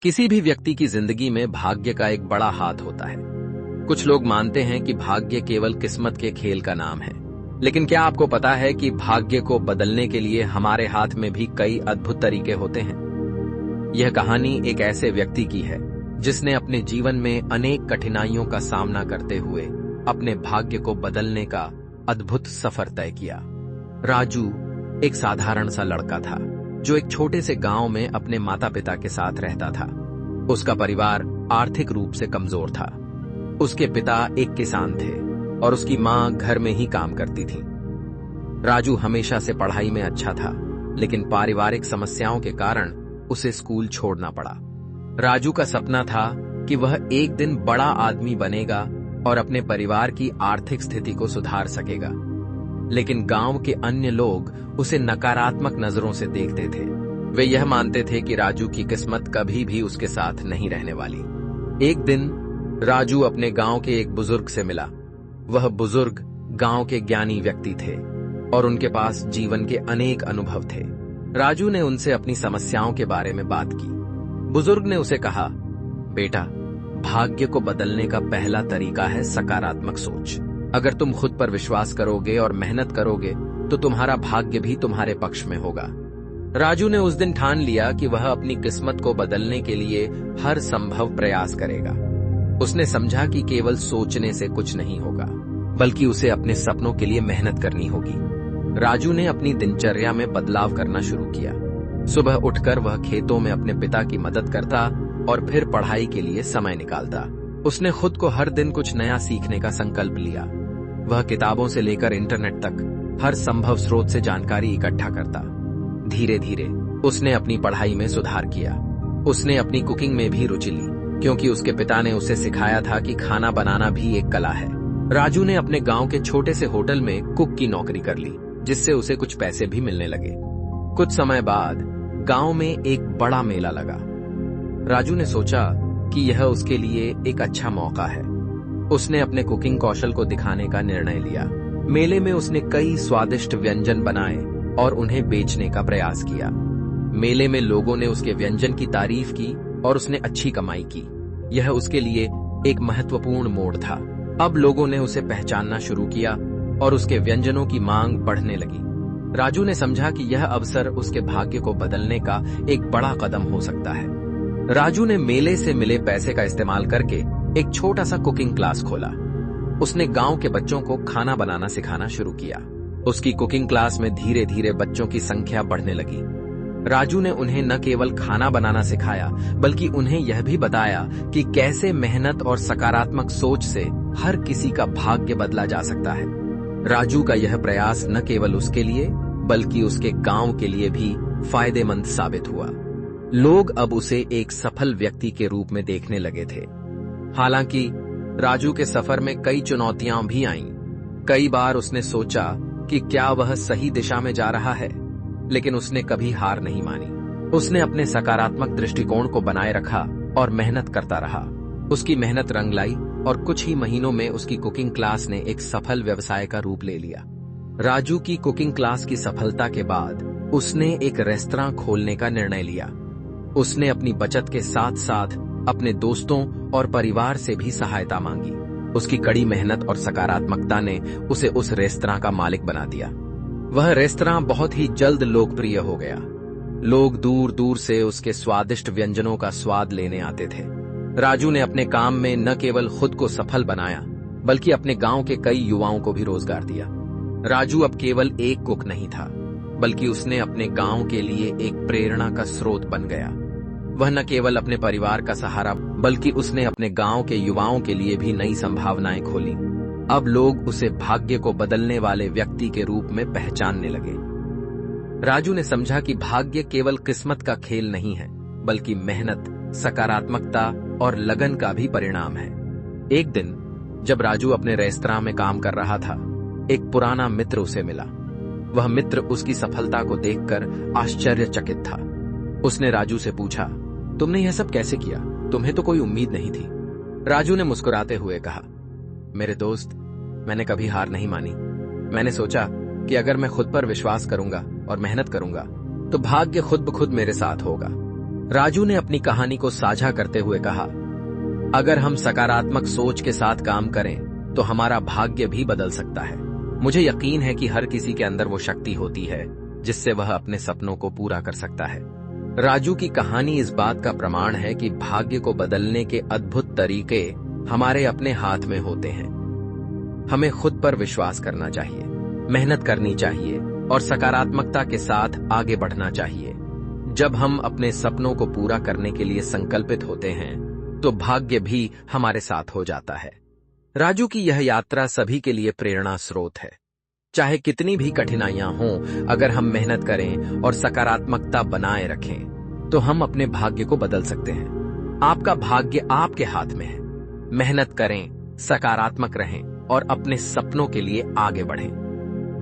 किसी भी व्यक्ति की जिंदगी में भाग्य का एक बड़ा हाथ होता है। कुछ लोग मानते हैं कि भाग्य केवल किस्मत के खेल का नाम है, लेकिन क्या आपको पता है कि भाग्य को बदलने के लिए हमारे हाथ में भी कई अद्भुत तरीके होते हैं। यह कहानी एक ऐसे व्यक्ति की है जिसने अपने जीवन में अनेक कठिनाइयों का सामना करते हुए अपने भाग्य को बदलने का अद्भुत सफर तय किया। राजू एक साधारण सा लड़का था जो एक छोटे से गांव में अपने माता पिता के साथ रहता था। उसका परिवार आर्थिक रूप से कमजोर था। उसके पिता एक किसान थे और उसकी मां घर में ही काम करती थी। राजू हमेशा से पढ़ाई में अच्छा था, लेकिन पारिवारिक समस्याओं के कारण उसे स्कूल छोड़ना पड़ा। राजू का सपना था कि वह एक दिन बड़ा आदमी बनेगा और अपने परिवार की आर्थिक स्थिति को सुधार सकेगा, लेकिन गांव के अन्य लोग उसे नकारात्मक नजरों से देखते थे। वे यह मानते थे कि राजू की किस्मत कभी भी उसके साथ नहीं रहने वाली। एक दिन राजू अपने गांव के एक बुजुर्ग से मिला। वह बुजुर्ग गांव के ज्ञानी व्यक्ति थे और उनके पास जीवन के अनेक अनुभव थे। राजू ने उनसे अपनी समस्याओं के बारे में बात की। बुजुर्ग ने उसे कहा, बेटा, भाग्य को बदलने का पहला तरीका है सकारात्मक सोच। अगर तुम खुद पर विश्वास करोगे और मेहनत करोगे तो तुम्हारा भाग्य भी तुम्हारे पक्ष में होगा। राजू ने उस दिन ठान लिया कि वह अपनी किस्मत को बदलने के लिए हर संभव प्रयास करेगा। उसने समझा कि केवल सोचने से कुछ नहीं होगा, बल्कि उसे अपने सपनों के लिए मेहनत करनी होगी। राजू ने अपनी दिनचर्या में बदलाव करना शुरू किया। सुबह उठकर वह खेतों में अपने पिता की मदद करता और फिर पढ़ाई के लिए समय निकालता। उसने खुद को हर दिन कुछ नया सीखने का संकल्प लिया। वह किताबों से लेकर इंटरनेट तक हर संभव स्रोत से जानकारी इकट्ठा करता। धीरे धीरे उसने अपनी पढ़ाई में सुधार किया। उसने अपनी कुकिंग में भी रुचि ली, क्योंकि उसके पिता ने उसे सिखाया था कि खाना बनाना भी एक कला है। राजू ने अपने गांव के छोटे से होटल में कुक की नौकरी कर ली, जिससे उसे कुछ पैसे भी मिलने लगे। कुछ समय बाद गांव में एक बड़ा मेला लगा। राजू ने सोचा कि यह उसके लिए एक अच्छा मौका है। उसने अपने कुकिंग कौशल को दिखाने का निर्णय लिया। मेले में उसने कई स्वादिष्ट व्यंजन बनाए और उन्हें बेचने का प्रयास किया। मेले में लोगों ने उसके व्यंजन की तारीफ की और उसने अच्छी कमाई की। यह उसके लिए एक महत्वपूर्ण मोड़ था। अब लोगों ने उसे पहचानना शुरू किया और उसके व्यंजनों की मांग बढ़ने लगी। राजू ने समझा कि यह अवसर उसके भाग्य को बदलने का एक बड़ा कदम हो सकता है। राजू ने मेले से मिले पैसे का इस्तेमाल करके एक छोटा सा कुकिंग क्लास खोला। उसने गांव के बच्चों को खाना बनाना सिखाना शुरू किया। उसकी कुकिंग क्लास में धीरे धीरे बच्चों की संख्या बढ़ने लगी। राजू ने उन्हें न केवल खाना बनाना सिखाया, बल्कि उन्हें यह भी बताया कि कैसे मेहनत और सकारात्मक सोच से हर किसी का भाग्य बदला जा सकता है। राजू का यह प्रयास न केवल उसके लिए, बल्कि उसके गांव के लिए भी फायदेमंद साबित हुआ। लोग अब उसे एक सफल व्यक्ति के रूप में देखने लगे थे। हालांकि राजू के सफर में कई चुनौतियां भी आईं। कई बार उसने सोचा कि क्या वह सही दिशा में जा रहा है, लेकिन उसने कभी हार नहीं मानी। उसने अपने सकारात्मक दृष्टिकोण को बनाए रखा और मेहनत करता रहा। उसकी मेहनत रंग लाई और कुछ ही महीनों में उसकी कुकिंग क्लास ने एक सफल व्यवसाय का रूप ले लिया। राजू की कुकिंग क्लास की सफलता के बाद उसने एक रेस्तरां खोलने का निर्णय लिया। उसने अपनी बचत के साथ साथ अपने दोस्तों और परिवार से भी सहायता मांगी। उसकी कड़ी मेहनत और सकारात्मकता ने उसे उस रेस्तरां का मालिक बना दिया। वह रेस्तरां बहुत ही जल्द लोकप्रिय हो गया। लोग दूर दूर से उसके स्वादिष्ट व्यंजनों का स्वाद लेने आते थे। राजू ने अपने काम में न केवल खुद को सफल बनाया, बल्कि अपने गांव के कई युवाओं को भी रोजगार दिया। राजू अब केवल एक कुक नहीं था, बल्कि उसने अपने गांव के लिए एक प्रेरणा का स्रोत बन गया। वह न केवल अपने परिवार का सहारा, बल्कि उसने अपने गांव के युवाओं के लिए भी नई संभावनाएं खोली। अब लोग उसे भाग्य को बदलने वाले व्यक्ति के रूप में पहचानने लगे। राजू ने समझा कि भाग्य केवल किस्मत का खेल नहीं है, बल्कि मेहनत, सकारात्मकता और लगन का भी परिणाम है। एक दिन जब राजू अपने रेस्तरां में काम कर रहा था, एक पुराना मित्र उसे मिला। वह मित्र उसकी सफलता को देखकर आश्चर्यचकित था। उसने राजू से पूछा, तुमने यह सब कैसे किया? तुम्हें तो कोई उम्मीद नहीं थी। राजू ने मुस्कुराते हुए कहा, मेरे दोस्त, मैंने कभी हार नहीं मानी। मैंने सोचा कि अगर मैं खुद पर विश्वास करूंगा और मेहनत करूंगा तो भाग्य खुद ब खुद मेरे साथ होगा। राजू ने अपनी कहानी को साझा करते हुए कहा, अगर हम सकारात्मक सोच के साथ काम करें तो हमारा भाग्य भी बदल सकता है। मुझे यकीन है कि हर किसी के अंदर वो शक्ति होती है जिससे वह अपने सपनों को पूरा कर सकता है। राजू की कहानी इस बात का प्रमाण है कि भाग्य को बदलने के अद्भुत तरीके हमारे अपने हाथ में होते हैं। हमें खुद पर विश्वास करना चाहिए, मेहनत करनी चाहिए और सकारात्मकता के साथ आगे बढ़ना चाहिए। जब हम अपने सपनों को पूरा करने के लिए संकल्पित होते हैं तो भाग्य भी हमारे साथ हो जाता है। राजू की यह यात्रा सभी के लिए प्रेरणा स्रोत है। चाहे कितनी भी कठिनाइयां हों, अगर हम मेहनत करें और सकारात्मकता बनाए रखें तो हम अपने भाग्य को बदल सकते हैं। आपका भाग्य आपके हाथ में है। मेहनत करें, सकारात्मक रहें और अपने सपनों के लिए आगे बढ़ें।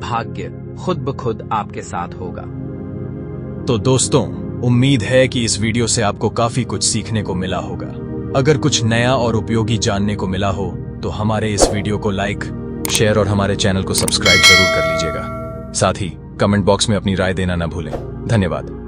भाग्य खुद ब खुद आपके साथ होगा। तो दोस्तों, उम्मीद है कि इस वीडियो से आपको काफी कुछ सीखने को मिला होगा। अगर कुछ नया और उपयोगी जानने को मिला हो तो हमारे इस वीडियो को लाइक, शेयर और हमारे चैनल को सब्सक्राइब जरूर कर लीजिएगा। साथ ही कमेंट बॉक्स में अपनी राय देना न भूलें। धन्यवाद।